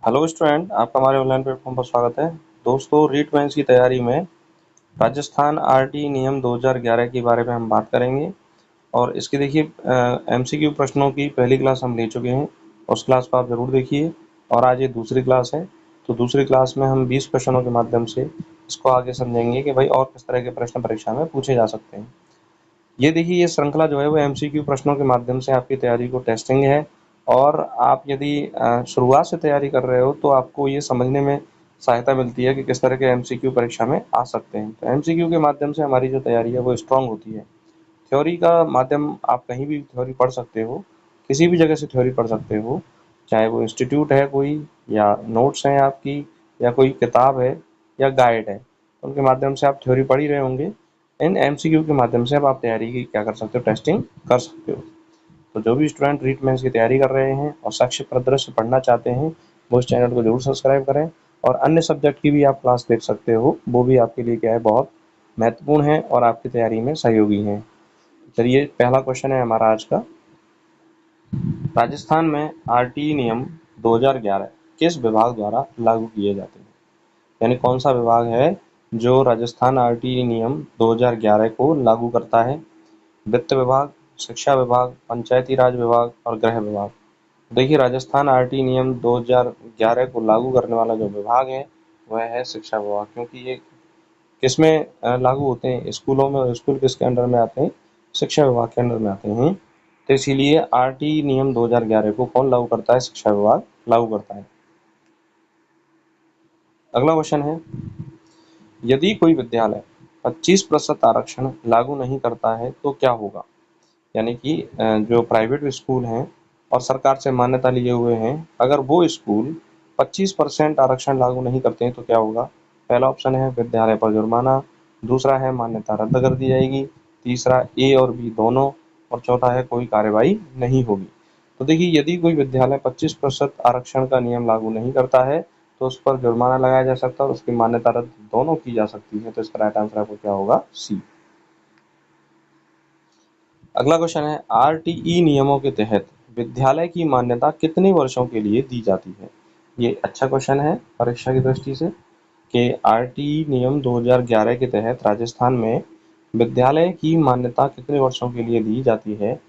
Hello student, आपका हमारे online platform पर स्वागत है। दोस्तों, रीट मेंस की तैयारी में राजस्थान आरटी नियम 2011 के बारे में हम बात करेंगे। और इसके देखिए एमसीक्यू प्रश्नों की पहली क्लास हम ले चुके हैं। उस क्लास को आप ज़रूर देखिए। और आज ये दूसरी क्लास है, तो दूसरी क्लास में हम 20 प्रश्नों के माध्यम से इसको आगे समझेंगे कि भाई और किस तरह के प्रश्न परीक्षा में पूछे जा सकते हैं। ये देखिए, ये श्रृंखला जो है वो एमसीक्यू प्रश्नों के माध्यम से आपकी तैयारी को टेस्टिंग है। और आप यदि शुरुआत से तैयारी कर रहे हो तो आपको ये समझने में सहायता मिलती है कि किस तरह के एमसीक्यू परीक्षा में आ सकते हैं। तो एमसीक्यू के माध्यम से हमारी जो तैयारी है वो स्ट्रांग होती है। थ्योरी का माध्यम, आप कहीं भी थ्योरी पढ़ सकते हो, किसी भी जगह से थ्योरी पढ़ सकते हो, चाहे वो इंस्टीट्यूट है कोई, या नोट्स हैं आपकी, या कोई किताब है, या गाइड है, उनके माध्यम से आप थ्योरी पढ़ ही रहे होंगे। इन एमसीक्यू के माध्यम से अब आप तैयारी की क्या कर सकते हो, टेस्टिंग कर सकते हो। तो जो भी स्टूडेंट रीट मेंस की तैयारी कर रहे हैं और साक्ष्य परिदृश्य पढ़ना चाहते हैं, वो इस चैनल को जरूर सब्सक्राइब करें। और अन्य सब्जेक्ट की भी आप क्लास देख सकते हो, वो भी आपके लिए क्या है, बहुत महत्वपूर्ण है और आपकी तैयारी में सहयोगी हैं। चलिए, पहला क्वेश्चन है हमारा आज का। राजस्थान में आरटी नियम 2011 किस विभाग द्वारा लागू किए जाते हैं? यानी कौन सा विभाग है जो राजस्थान आरटी नियम 2011 को लागू करता है? वित्त विभाग, शिक्षा विभाग, पंचायती राज विभाग और गृह विभाग। देखिए, राजस्थान आरटी नियम 2011 को लागू करने वाला जो विभाग है वह है शिक्षा विभाग, क्योंकि ये किसमें लागू होते हैं? स्कूलों में। और स्कूल किसके अंडर में आते हैं? शिक्षा विभाग के अंडर में आते हैं। तो इसीलिए आरटी नियम 2011 को कौन लागू करता है? शिक्षा विभाग लागू करता है। अगला क्वेश्चन है, यदि कोई विद्यालय 25% आरक्षण लागू नहीं करता है तो क्या होगा? यानी कि जो प्राइवेट स्कूल हैं और सरकार से मान्यता लिए हुए हैं, अगर वो स्कूल 25% आरक्षण लागू नहीं करते हैं तो क्या होगा? पहला ऑप्शन है विद्यालय पर जुर्माना, दूसरा है मान्यता रद्द कर दी जाएगी, तीसरा ए और बी दोनों, और चौथा है कोई कार्रवाई नहीं होगी। तो देखिए, यदि कोई विद्यालय 25% आरक्षण का नियम लागू नहीं करता है तो उस पर जुर्माना लगाया जा सकता है और उसकी मान्यता रद्द दोनों की जा सकती है। तो इसका राइट आंसर आपको क्या होगा? सी। अगला क्वेश्चन है, आरटीई नियमों के तहत विद्यालय की मान्यता कितने वर्षों के लिए दी जाती है? ये अच्छा क्वेश्चन है परीक्षा की दृष्टि से कि आरटीई नियम 2011 के तहत राजस्थान में विद्यालय की मान्यता कितने वर्षों के लिए दी जाती है?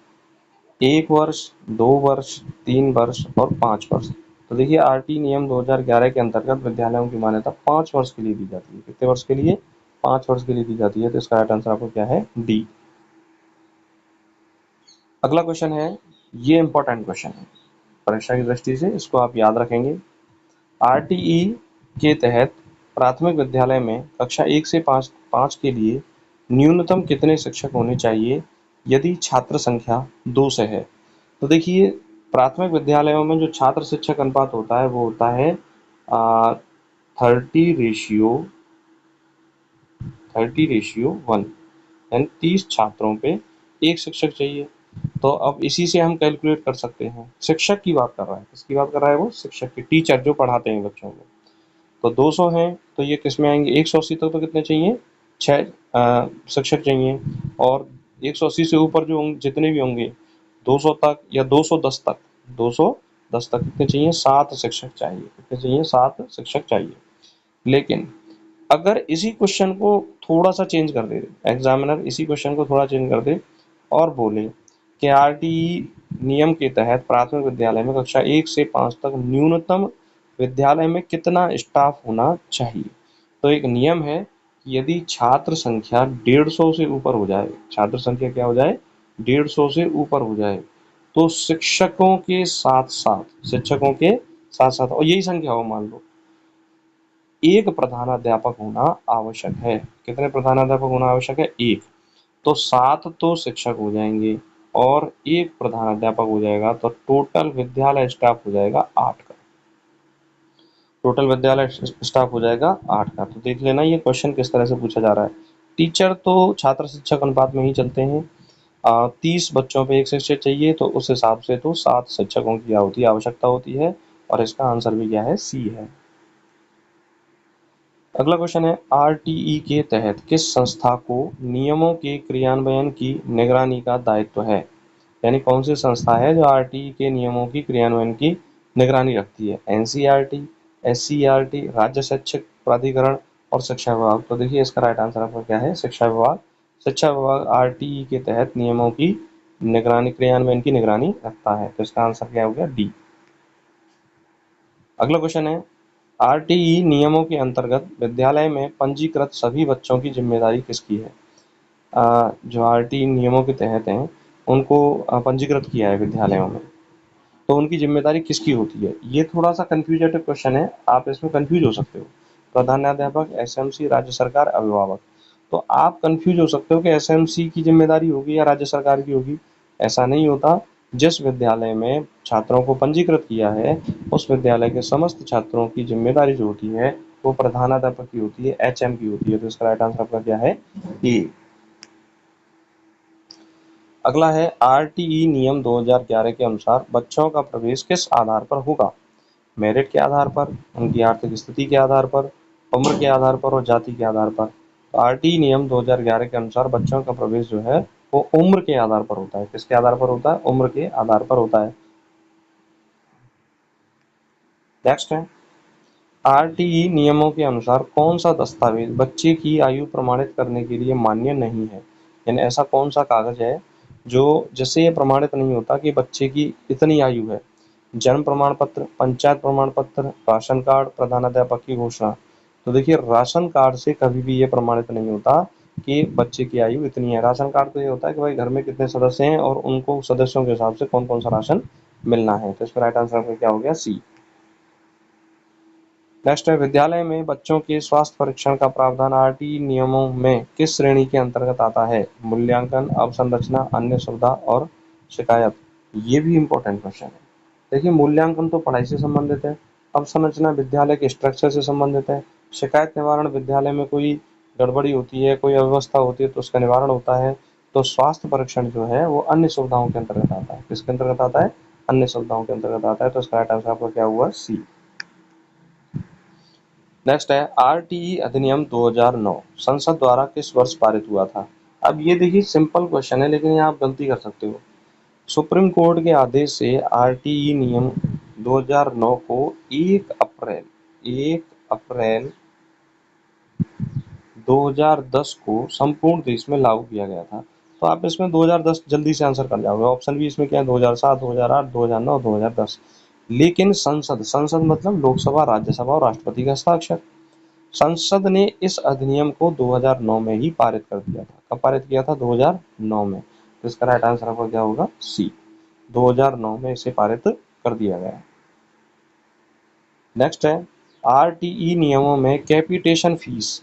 1 वर्ष, 2 वर्ष, 3 वर्ष और 5 वर्ष। तो देखिए, आरटी नियम 2011 के अंतर्गत विद्यालयों की मान्यता 5 वर्ष के लिए दी जाती है। कितने वर्ष के लिए? 5 वर्ष के लिए दी जाती है। तो इसका राइट आंसर आपको क्या है? डी। अगला क्वेश्चन है, ये इंपॉर्टेंट क्वेश्चन है परीक्षा की दृष्टि से, इसको आप याद रखेंगे। आरटीई के तहत प्राथमिक विद्यालय में कक्षा 1 से 5 के लिए न्यूनतम कितने शिक्षक होने चाहिए यदि छात्र संख्या 2 से है? तो देखिए, प्राथमिक विद्यालयों में जो छात्र शिक्षक अनुपात होता है वो होता है 30:1, यानी 30 छात्रों पे एक शिक्षक चाहिए। तो अब इसी से हम कैलकुलेट कर सकते हैं। शिक्षक की बात कर रहा है, किसकी बात कर रहा है? वो शिक्षक की, टीचर जो पढ़ाते हैं बच्चों को। तो 200 हैं तो ये किस में आएंगे? 180 तक तो कितने चाहिए? 6 शिक्षक चाहिए। और 180 से ऊपर जो जितने भी होंगे, 200 तक या 210 तक, 210 तक कितने चाहिए? 7 शिक्षक चाहिए। कितने चाहिए? 7 शिक्षक चाहिए। लेकिन अगर इसी क्वेश्चन को थोड़ा सा चेंज कर दे, एग्जामिनर इसी क्वेश्चन को थोड़ा चेंज कर दे और बोले कि आरटीई नियम के तहत प्राथमिक विद्यालय में कक्षा 1 से 5 तक न्यूनतम विद्यालय में कितना स्टाफ होना चाहिए? तो एक नियम है कि यदि छात्र संख्या 150 से ऊपर हो जाए, छात्र संख्या क्या हो जाए? 150 से ऊपर हो जाए, तो शिक्षकों के साथ साथ, और यही संख्या हो मान लो, एक प्रधानाध्यापक होना आवश्यक है। कितने प्रधानाध्यापक होना आवश्यक है? एक। तो 7 तो शिक्षक हो जाएंगे और एक प्रधानाध्यापक हो जाएगा, तो टोटल विद्यालय स्टाफ हो जाएगा 8 का। टोटल विद्यालय स्टाफ हो जाएगा 8 का। तो देख लेना ये क्वेश्चन किस तरह से पूछा जा रहा है। टीचर तो छात्र शिक्षक अनुपात में ही चलते हैं। 30 बच्चों पे एक शिक्षक चाहिए, तो उस हिसाब से तो 7 शिक्षकों की आवश्यकता होती है। और इसका आंसर भी क्या है? सी है। अगला क्वेश्चन है, आरटीई के तहत किस संस्था को नियमों के क्रियान्वयन की निगरानी का दायित्व है? यानी कौन सी संस्था है जो आरटीई के नियमों की क्रियान्वयन की निगरानी रखती है? एनसीईआरटी, एससीईआरटी, राज्य शैक्षिक प्राधिकरण और शिक्षा विभाग। तो देखिए इसका राइट आंसर आपका क्या है? शिक्षा विभाग। शिक्षा विभाग आरटीई के तहत नियमों की निगरानी, क्रियान्वयन की निगरानी रखता है। तो इसका आंसर क्या हो गया? डी। अगला क्वेश्चन है, आरटीई नियमों के अंतर्गत विद्यालय में पंजीकृत सभी बच्चों की जिम्मेदारी किसकी है? जो आरटीई नियमों के तहत हैं उनको पंजीकृत किया है विद्यालयों में, तो उनकी जिम्मेदारी किसकी होती है? ये थोड़ा सा कंफ्यूजेटिव क्वेश्चन है, आप इसमें कंफ्यूज हो सकते हो। प्रधानाध्यापक, एसएमसी, राज्य सरकार, अभिभावक। तो आप कंफ्यूज हो सकते हो कि एसएमसी की जिम्मेदारी होगी या राज्य सरकार की होगी। ऐसा नहीं होता। जिस विद्यालय में छात्रों को पंजीकृत किया है उस विद्यालय के समस्त छात्रों की जिम्मेदारी जो होती है वो प्रधानाध्यापक की होती है, एचएम की होती है। तो इसका राइट आंसर आपका क्या है? ए। अगला है, आरटीई नियम 2011 के अनुसार बच्चों का प्रवेश किस आधार पर होगा? मेरिट के आधार पर, उनकी आर्थिक स्थिति के आधार पर, उम्र के आधार पर और जाति के आधार पर। तो आरटीई नियम 2011 के अनुसार बच्चों का प्रवेश जो है वो उम्र के आधार पर होता है। किसके आधार पर होता है? उम्र के आधार पर होता है। नेक्स्ट है, आरटीई नियमों के अनुसार कौन सा दस्तावेज बच्चे की आयु प्रमाणित करने के लिए मान्य नहीं है? यानी ऐसा कौन सा कागज है जो जिससे ये प्रमाणित नहीं होता कि बच्चे की इतनी आयु है? जन्म प्रमाण पत्र, पंचायत प्रमाण पत्र, राशन कार्ड, प्रधानाध्यापक की घोषणा। तो देखिए राशन कार्ड से कभी भी ये प्रमाणित नहीं होता कि बच्चे की आयु इतनी है। राशन कार्ड तो ये होता है कि भाई घर में कितने सदस्य हैं और उनको सदस्यों के हिसाब से कौन कौन सा राशन मिलना है। तो इसका राइट आंसर आपका क्या हो गया? सी। नेक्स्ट है, विद्यालय में बच्चों के स्वास्थ्य परीक्षण का प्रावधान आरटीई नियमों में किस श्रेणी के अंतर्गत आता है? मूल्यांकन, अवसंरचना, अन्य सुविधा और शिकायत। ये भी इम्पोर्टेंट क्वेश्चन है। देखिए मूल्यांकन तो पढ़ाई से संबंधित है, अवसंरचना विद्यालय के स्ट्रक्चर से संबंधित है, शिकायत निवारण विद्यालय में कोई गड़बड़ी होती है, कोई अव्यवस्था होती है तो उसका निवारण होता है। तो स्वास्थ्य परीक्षण जो है वो अन्य सुविधाओं के अंतर्गत आता है। किसके अंतर्गत आता है? अन्य सुविधाओं के अंतर्गत आता है। तो इसका राइट आंसर आपका क्या हुआ? सी। नेक्स्ट है, आरटीई अधिनियम 2009 संसद द्वारा किस वर्ष पारित हुआ था? अब ये देखिए सिंपल क्वेश्चन है लेकिन यहाँ आप गलती कर सकते हो। सुप्रीम कोर्ट के आदेश से आरटीई नियम 2009 को 1 अप्रैल 2010 को संपूर्ण देश में लागू किया गया था। तो आप इसमें 2010 जल्दी से आंसर कर जाओगे। ऑप्शन भी इसमें क्या है? 2007, 2008, 2009, 2010। लेकिन संसद, संसद मतलब लोकसभा, राज्यसभा और राष्ट्रपति का हस्ताक्षर। संसद ने इस अधिनियम को 2009 में ही पारित कर दिया था। कब पारित किया था? 2009 में। तो इसका राइट आंसर आपका क्या होगा? सी। 2009 में इसे पारित कर दिया गया। नेक्स्ट है, आरटीई नियमों में कैपिटेशन फीस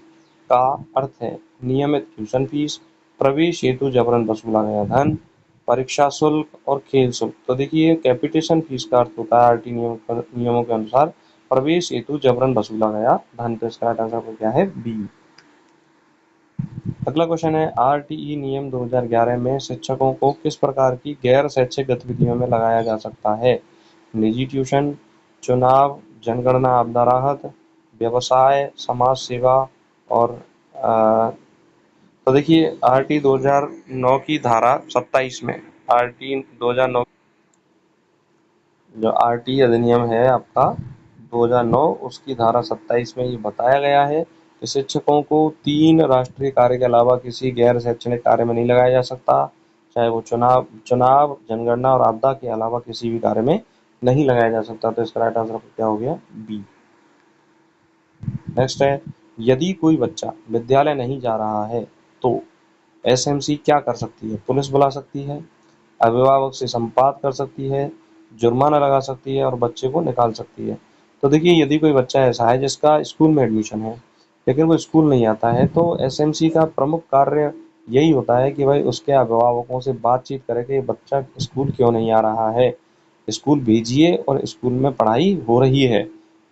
का अर्थ है नियमित ट्यूशन फीस, प्रवेश हेतु जबरन वसूला गया धन, परीक्षा शुल्क और खेल शुल्क। तो देखिए कैपिटेशन फीस का अर्थ होता है आरटीई नियमों के अनुसार प्रवेश हेतु जबरन वसूला गया धन। तो इसका राइट आंसर क्या है? बी। अगला क्वेश्चन है, आरटीई नियम 2011 में शिक्षकों को किस प्रकार की गैर शैक्षिक गतिविधियों में लगाया जा सकता है? निजी ट्यूशन, चुनाव, जनगणना आपदा राहत, व्यवसाय, समाज सेवा और तो देखिए आरटी 2009 की धारा 27 में, आरटी 2009 जो आरटी अधिनियम है आपका 2009 उसकी धारा 27 में ये बताया गया है कि शिक्षकों को 3 राष्ट्रीय कार्य के अलावा किसी गैर शैक्षणिक कार्य में नहीं लगाया जा सकता, चाहे वो चुनाव, जनगणना और आपदा के अलावा किसी भी कार्य में नहीं लगाया जा सकता। तो इसका राइट आंसर क्या हो गया? बी। नेक्स्ट है, यदि कोई बच्चा विद्यालय नहीं जा रहा है तो एसएमसी क्या कर सकती है? पुलिस बुला सकती है, अभिभावक से संवाद कर सकती है, जुर्माना लगा सकती है और बच्चे को निकाल सकती है। तो देखिए यदि कोई बच्चा ऐसा है जिसका स्कूल में एडमिशन है लेकिन वो स्कूल नहीं आता है तो एसएमसी का प्रमुख कार्य यही होता है कि भाई उसके अभिभावकों से बातचीत करे कि बच्चा स्कूल क्यों नहीं आ रहा है, स्कूल भेजिए और स्कूल में पढ़ाई हो रही है।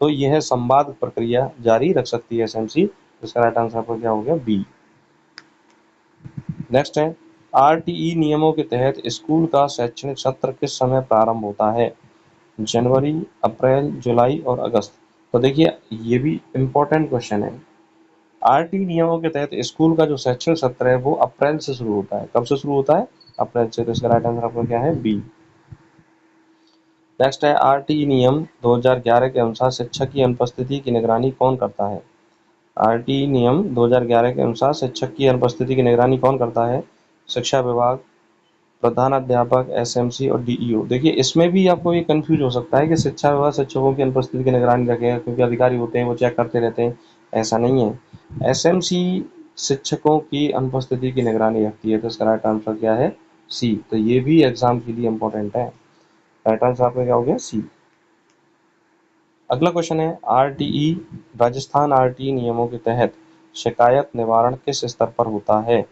तो यह संवाद प्रक्रिया जारी रख सकती है एसएमसी। इसका राइट आंसर आपका क्या हो गया? बी। नेक्स्ट है, आरटीई नियमों के तहत स्कूल का शैक्षणिक सत्र किस समय प्रारंभ होता है? जनवरी, अप्रैल, जुलाई और अगस्त। तो देखिए ये भी इम्पोर्टेंट क्वेश्चन है। आरटीई नियमों के तहत स्कूल का जो शैक्षणिक सत्र है वो अप्रैल से शुरू होता है। कब से शुरू होता है? अप्रैल से। तो इसका राइट आंसर आपका क्या है? बी। नेक्स्ट है आरटी नियम 2011 के अनुसार शिक्षक की अनुपस्थिति की निगरानी कौन करता है। आरटी नियम 2011 के अनुसार शिक्षक की अनुपस्थिति की निगरानी कौन करता है। शिक्षा विभाग, प्रधानाध्यापक, एसएमसी और डीईओ। देखिए इसमें भी आपको ये कंफ्यूज हो सकता है कि शिक्षा विभाग शिक्षकों की अनुपस्थिति की निगरानी रखेगा, क्योंकि अधिकारी होते हैं वो चेक करते रहते हैं। ऐसा नहीं है, एसएमसी शिक्षकों की अनुपस्थिति की निगरानी रखती है। तो इसका राइट आंसर क्या है, सी। तो ये भी एग्जाम के लिए इंपॉर्टेंट है। राइट आंसर आपका क्या हो गया, सी। अगला क्वेश्चन है आरटीई, राजस्थान आरटीई नियमों के तहत शिकायत निवारण किस स्तर पर होता है।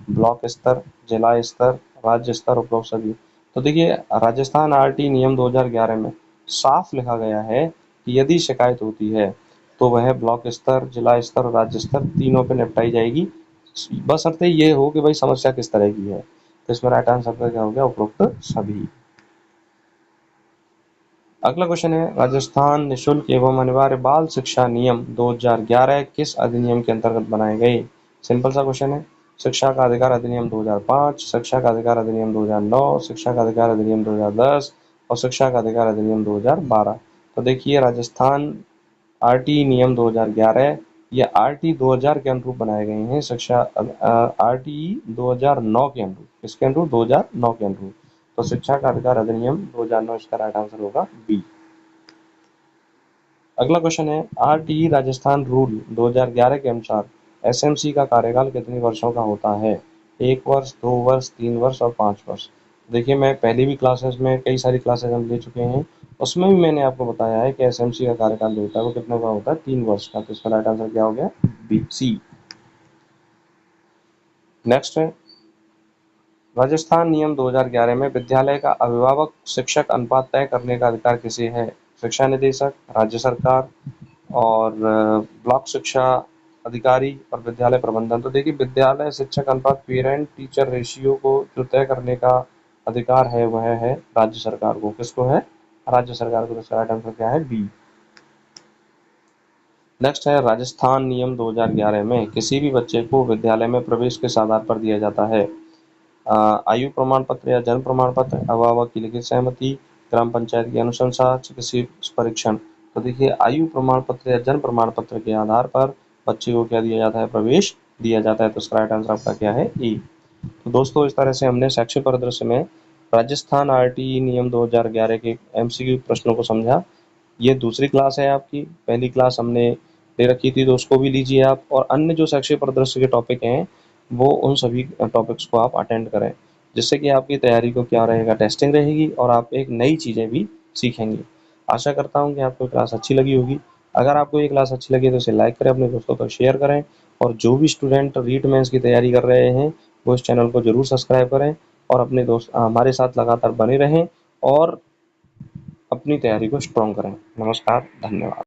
ब्लॉक स्तर, जिला स्तर, राज्य स्तर, उपरोक्त सभी। तो देखिए राजस्थान आरटी नियम 2011 में साफ लिखा गया है कि यदि शिकायत होती है तो वह ब्लॉक स्तर, जिला स्तर और राज्य स्तर तीनों पे निपटाई जाएगी, बशर्ते ये हो कि भाई समस्या किस तरह की है। तो इसमें राइट आंसर क्या हो गया, उपरोक्त सभी। अगला क्वेश्चन है राजस्थान निःशुल्क एवं अनिवार्य बाल शिक्षा नियम 2011 किस अधिनियम के अंतर्गत बनाए गए। सिंपल सा क्वेश्चन है। शिक्षा का अधिकार अधिनियम 2005, शिक्षा का अधिकार अधिनियम 2009, शिक्षा का अधिकार अधिनियम 2010 और शिक्षा का अधिकार अधिनियम 2012। तो देखिए राजस्थान आरटी नियम 2011 ये आरटी 2000 के अनुरूप बनाए गए हैं। शिक्षा आरटी 2009 के अनुरूप, किसके अनुरूप, 2009 के अनुरूप। तो शिक्षा का अधिकार अधिनियम 2009 इसका राइट आंसर होगा बी। अगला क्वेश्चन है आरटीई राजस्थान रूल 2011 के अनुसार एसएमसी का कार्यकाल कितने वर्षों का होता है। 1 वर्ष, 2 वर्ष, 3 वर्ष और 5 वर्ष। देखिए मैं पहले भी क्लासेस में कई सारी क्लासेस हम ले चुके हैं, उसमें भी मैंने आपको बताया है कि एसएमसी का कार्यकाल जो होता है वो कितने का होता है, 3 वर्ष का। तो इसका राइट आंसर क्या हो गया, बी, सी। नेक्स्ट है राजस्थान नियम 2011 में विद्यालय का अभिभावक शिक्षक अनुपात तय करने का अधिकार किसे है। शिक्षा निदेशक, राज्य सरकार और ब्लॉक शिक्षा अधिकारी और विद्यालय प्रबंधन। तो देखिए विद्यालय शिक्षक अनुपात, पेरेंट टीचर रेशियो को जो तय करने का अधिकार है वह है राज्य सरकार को। किसको है, राज्य सरकार को। तो इसका राइट आंसर क्या है, बी। नेक्स्ट है राजस्थान नियम 2011 में किसी भी बच्चे को विद्यालय में प्रवेश किस आधार पर दिया जाता है। आयु प्रमाण पत्र या जन्म प्रमाण पत्र, अभिभावक की लिखित सहमति, ग्राम पंचायत की अनुशंसा, चिकित्सीय परीक्षण। तो देखिए आयु प्रमाण पत्र या जन्म प्रमाण पत्र के आधार पर बच्चे को क्या दिया जाता है, प्रवेश दिया जाता है। तो इसका राइट आंसर आपका क्या है, ई। तो दोस्तों इस तरह से हमने शैक्षिक परिदृश्य में राजस्थान आरटीई नियम 2011 के एमसीक्यू प्रश्नों को समझा। ये दूसरी क्लास है आपकी, पहली क्लास हमने ले रखी थी तो उसको भी लीजिए आप, और अन्य जो शैक्षिक परिदृश्य के टॉपिक हैं वो उन सभी टॉपिक्स को आप अटेंड करें, जिससे कि आपकी तैयारी को क्या रहेगा, टेस्टिंग रहेगी और आप एक नई चीज़ें भी सीखेंगे। आशा करता हूँ कि आपको क्लास अच्छी लगी होगी। अगर आपको ये क्लास अच्छी लगी तो इसे लाइक करें, अपने दोस्तों तक शेयर करें, और जो भी स्टूडेंट रीट मेंस की तैयारी कर रहे हैं वो इस चैनल को जरूर सब्सक्राइब करें और अपने दोस्त हमारे साथ लगातार बने रहें और अपनी तैयारी को स्ट्रॉन्ग करें। नमस्कार, धन्यवाद।